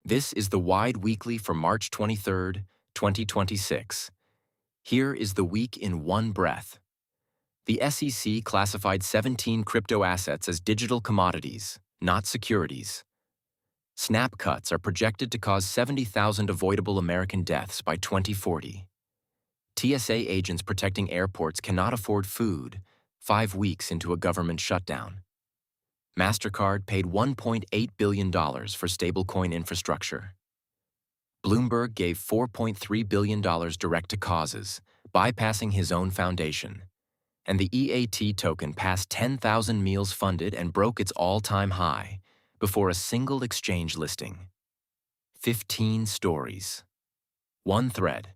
This is the Wide Weekly for March 23rd, 2026. Here is the week in one breath. The SEC classified 17 crypto assets as digital commodities, not securities. Snap cuts are projected to cause 70,000 avoidable American deaths by 2040. TSA agents protecting airports cannot afford food 5 weeks into a government shutdown. Mastercard paid $1.8 billion for stablecoin infrastructure. Bloomberg gave $4.3 billion direct to causes, bypassing his own foundation. And the EAT token passed 10,000 meals funded and broke its all-time high before a single exchange listing. 15 stories. One thread.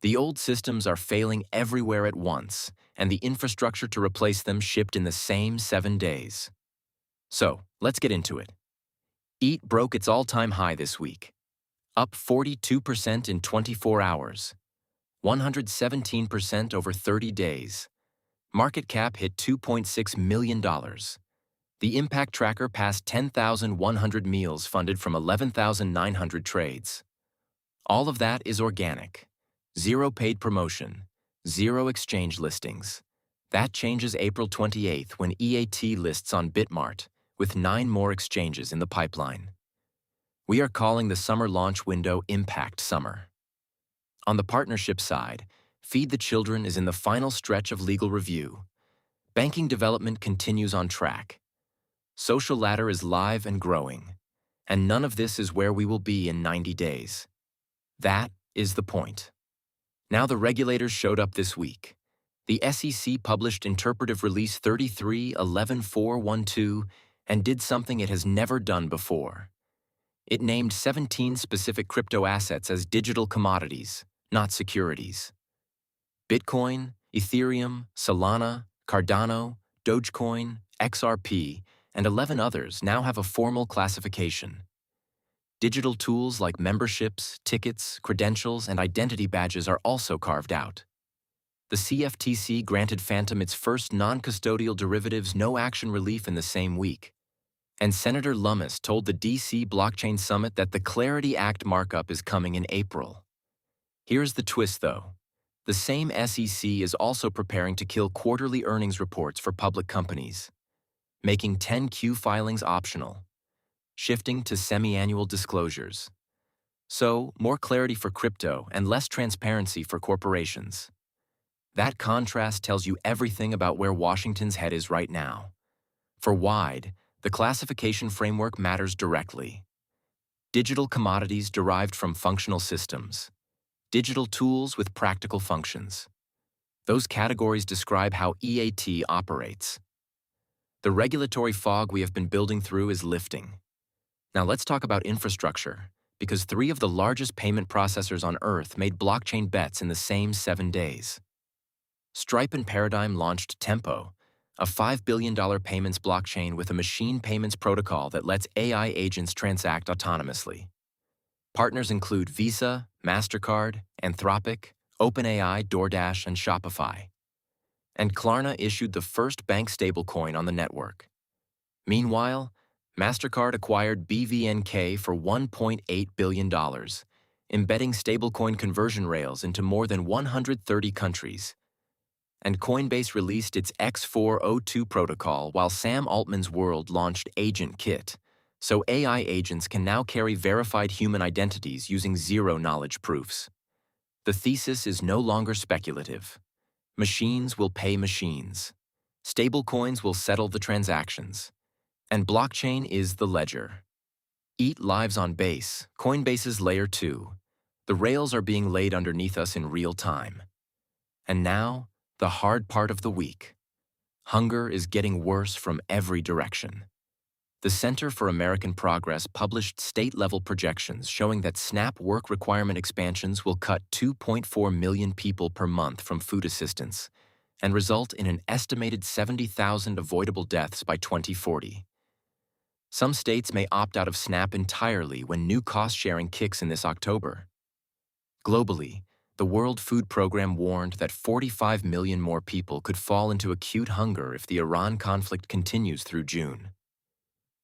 The old systems are failing everywhere at once, and the infrastructure to replace them shipped in the same 7 days. So, let's get into it. EAT broke its all-time high this week, up 42% in 24 hours, 117% over 30 days. Market cap hit $2.6 million. The impact tracker passed 10,100 meals funded from 11,900 trades. All of that is organic. Zero paid promotion, zero exchange listings. That changes April 28th when EAT lists on Bitmart, with 9 more exchanges in the pipeline. We are calling the summer launch window Impact Summer. On the partnership side, Feed the Children is in the final stretch of legal review. Banking development continues on track. Social Ladder is live and growing. And none of this is where we will be in 90 days. That is the point. Now the regulators showed up this week. The SEC published Interpretive Release 33-11-412 and did something it has never done before. It named 17 specific crypto assets as digital commodities, not securities. Bitcoin, Ethereum, Solana, Cardano, Dogecoin, XRP, and 11 others now have a formal classification. Digital tools like memberships, tickets, credentials, and identity badges are also carved out. The CFTC granted Phantom its first non-custodial derivatives no-action relief in the same week. And Senator Lummis told the DC Blockchain Summit that the Clarity Act markup is coming in April. Here's the twist, though. The same SEC is also preparing to kill quarterly earnings reports for public companies, making 10Q filings optional, shifting to semi-annual disclosures. So, more clarity for crypto and less transparency for corporations. That contrast tells you everything about where Washington's head is right now. For WIDE, the classification framework matters directly. Digital commodities derived from functional systems. Digital tools with practical functions. Those categories describe how EAT operates. The regulatory fog we have been building through is lifting. Now let's talk about infrastructure, because 3 of the largest payment processors on Earth made blockchain bets in the same 7 days. Stripe and Paradigm launched Tempo, a $5 billion payments blockchain with a machine payments protocol that lets AI agents transact autonomously. Partners include Visa, Mastercard, Anthropic, OpenAI, DoorDash, and Shopify. And Klarna issued the first bank stablecoin on the network. Meanwhile, Mastercard acquired BVNK for $1.8 billion, embedding stablecoin conversion rails into more than 130 countries. And Coinbase released its X402 protocol while Sam Altman's World launched Agent Kit, so AI agents can now carry verified human identities using zero-knowledge proofs. The thesis is no longer speculative. Machines will pay machines. Stablecoins will settle the transactions. And blockchain is the ledger. EAT lives on Base, Coinbase's Layer 2. The rails are being laid underneath us in real time. And now, the hard part of the week. Hunger is getting worse from every direction. The Center for American Progress published state-level projections showing that SNAP work requirement expansions will cut 2.4 million people per month from food assistance and result in an estimated 70,000 avoidable deaths by 2040. Some states may opt out of SNAP entirely when new cost-sharing kicks in this October. Globally, the World Food Program warned that 45 million more people could fall into acute hunger if the Iran conflict continues through June.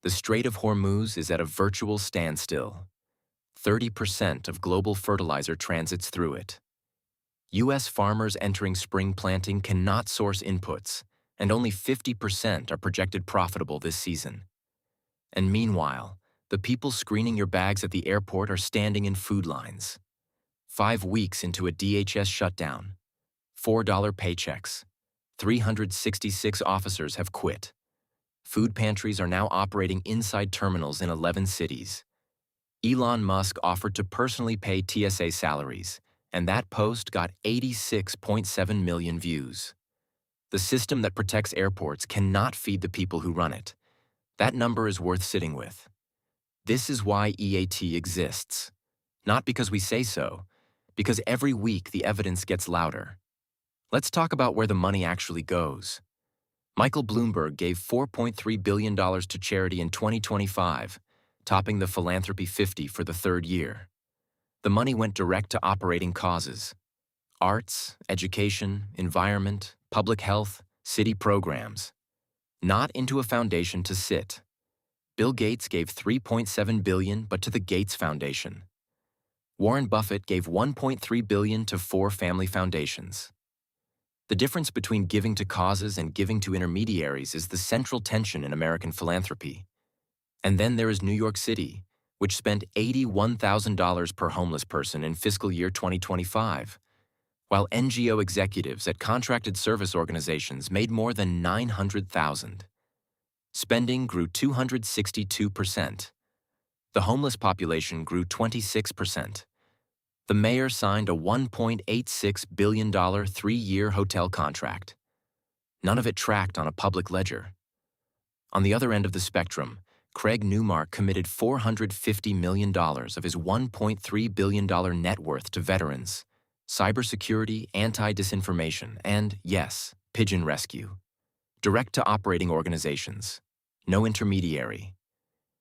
The Strait of Hormuz is at a virtual standstill. 30% of global fertilizer transits through it. U.S. farmers entering spring planting cannot source inputs, and only 50% are projected profitable this season. And meanwhile, the people screening your bags at the airport are standing in food lines. 5 weeks into a DHS shutdown, $4 paychecks, 366 officers have quit. Food pantries are now operating inside terminals in 11 cities. Elon Musk offered to personally pay TSA salaries, and that post got 86.7 million views. The system that protects airports cannot feed the people who run it. That number is worth sitting with. This is why EAT exists. Not because we say so, because every week the evidence gets louder. Let's talk about where the money actually goes. Michael Bloomberg gave $4.3 billion to charity in 2025, topping the Philanthropy 50 for the third year. The money went direct to operating causes: arts, education, environment, public health, city programs. Not into a foundation to sit. Bill Gates gave $3.7 billion, but to the Gates Foundation. Warren Buffett gave $1.3 billion to 4 family foundations. The difference between giving to causes and giving to intermediaries is the central tension in American philanthropy. And then there is New York City, which spent $81,000 per homeless person in fiscal year 2025, while NGO executives at contracted service organizations made more than $900,000. Spending grew 262%. The homeless population grew 26%. The mayor signed a $1.86 billion 3-year hotel contract. None of it tracked on a public ledger. On the other end of the spectrum, Craig Newmark committed $450 million of his $1.3 billion net worth to veterans, cybersecurity, anti-disinformation, and, yes, pigeon rescue. Direct to operating organizations, no intermediary.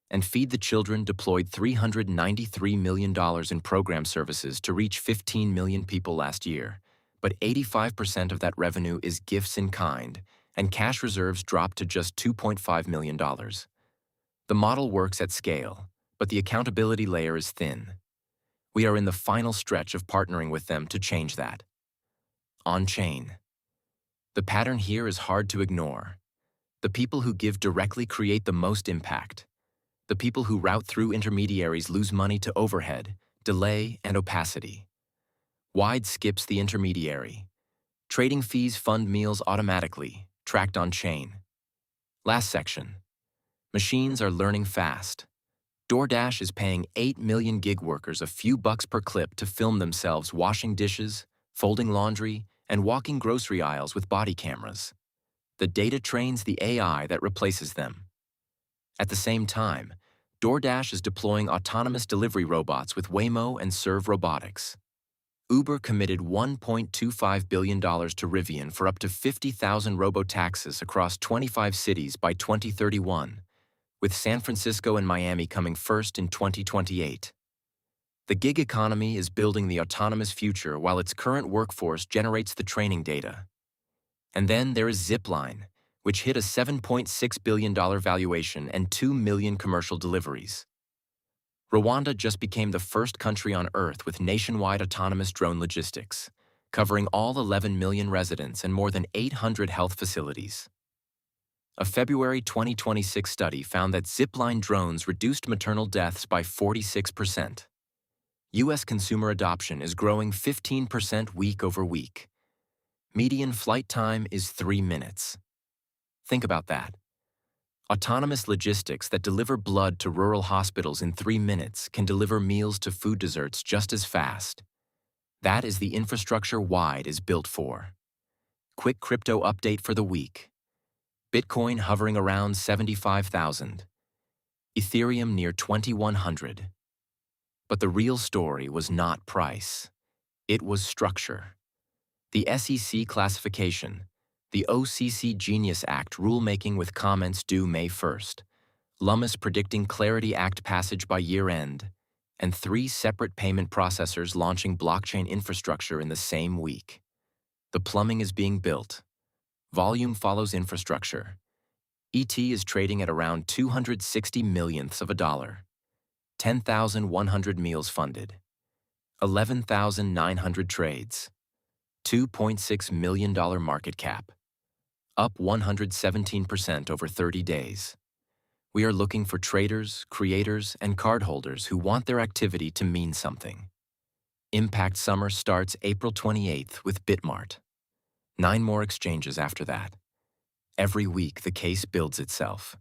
And Feed the Children deployed $393 million in program services to reach 15 million people last year, but 85% of that revenue is gifts in kind, and cash reserves dropped to just $2.5 million. The model works at scale, but the accountability layer is thin. We are in the final stretch of partnering with them to change that. On-chain. The pattern here is hard to ignore. The people who give directly create the most impact. The people who route through intermediaries lose money to overhead, delay, and opacity. Wide skips the intermediary. Trading fees fund meals automatically, tracked on-chain. Last section. Machines are learning fast. DoorDash is paying 8 million gig workers a few bucks per clip to film themselves washing dishes, folding laundry, and walking grocery aisles with body cameras. The data trains the AI that replaces them. At the same time, DoorDash is deploying autonomous delivery robots with Waymo and Serve Robotics. Uber committed $1.25 billion to Rivian for up to 50,000 robo-taxis across 25 cities by 2031, with San Francisco and Miami coming first in 2028. The gig economy is building the autonomous future while its current workforce generates the training data. And then there is Zipline, which hit a $7.6 billion valuation and 2 million commercial deliveries. Rwanda just became the first country on Earth with nationwide autonomous drone logistics, covering all 11 million residents and more than 800 health facilities. A February 2026 study found that Zipline drones reduced maternal deaths by 46%. U.S. consumer adoption is growing 15% week over week. Median flight time is 3 minutes. Think about that. Autonomous logistics that deliver blood to rural hospitals in 3 minutes can deliver meals to food deserts just as fast. That is the infrastructure WIDE is built for. Quick crypto update for the week. Bitcoin hovering around 75,000. Ethereum near 2,100. But the real story was not price. It was structure. The SEC classification, the OCC Genius Act rulemaking with comments due May 1st, Lummis predicting Clarity Act passage by year-end, and 3 separate payment processors launching blockchain infrastructure in the same week. The plumbing is being built. Volume follows infrastructure. ET is trading at around 260 millionths of a dollar. 10,100 meals funded, 11,900 trades, $2.6 million market cap, up 117% over 30 days. We are looking for traders, creators, and cardholders who want their activity to mean something. Impact Summer starts April 28th with Bitmart. 9 more exchanges after that. Every week, the case builds itself.